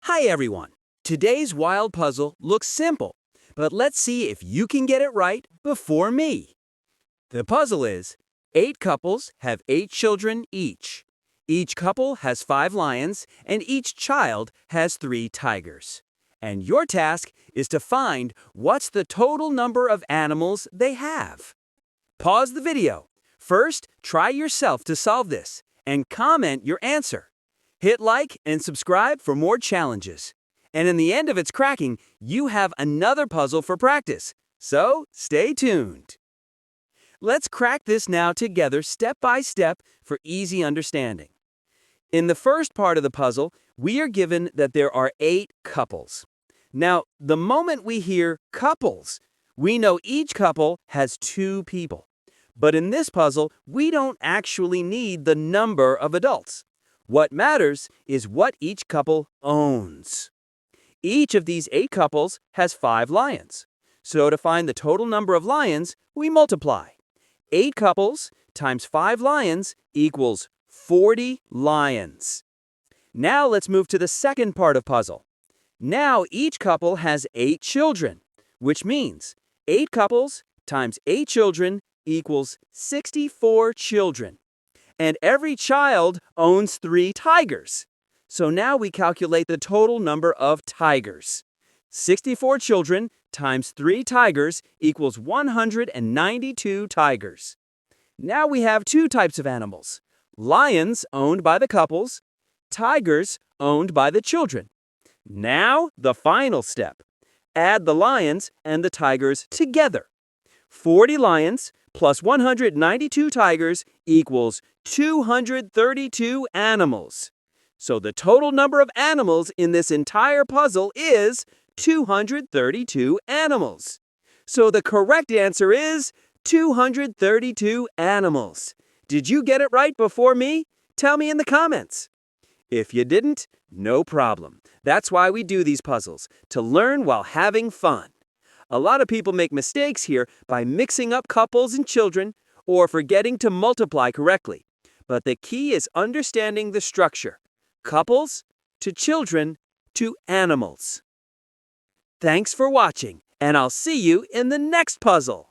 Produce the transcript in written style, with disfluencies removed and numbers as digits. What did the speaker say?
Hi everyone! Today's wild puzzle looks simple, but let's see if you can get it right before me. The puzzle is 8 couples have 8 children each. Each couple has 5 lions and each child has 3 tigers. And your task is to find what's the total number of animals they have. Pause the video. First, try yourself to solve this and comment your answer. Hit like and subscribe for more challenges. And in the end of its cracking, you have another puzzle for practice. So stay tuned. Let's crack this now together step by step for easy understanding. In the first part of the puzzle, we are given that there are 8 couples. Now, the moment we hear couples, we know each couple has 2 people. But in this puzzle, we don't actually need the number of adults. What matters is what each couple owns. Each of these 8 couples has 5 lions. So to find the total number of lions, we multiply. 8 couples times 5 lions equals 40 lions. Now let's move to the second part of puzzle. Now each couple has 8 children, which means 8 couples times 8 children equals 64 children. And every child owns 3 tigers. So now we calculate the total number of tigers. 64 children times 3 tigers equals 192 tigers. Now we have 2 types of animals. Lions owned by the couples, tigers owned by the children. Now the final step. Add the lions and the tigers together. 40 lions plus 192 tigers equals 232 animals. So the total number of animals in this entire puzzle is 232 animals. So the correct answer is 232 animals. Did you get it right before me? Tell me in the comments. If you didn't, no problem. That's why we do these puzzles, to learn while having fun. A lot of people make mistakes here by mixing up couples and children or forgetting to multiply correctly. But the key is understanding the structure. Couples to children to animals. Thanks for watching, and I'll see you in the next puzzle.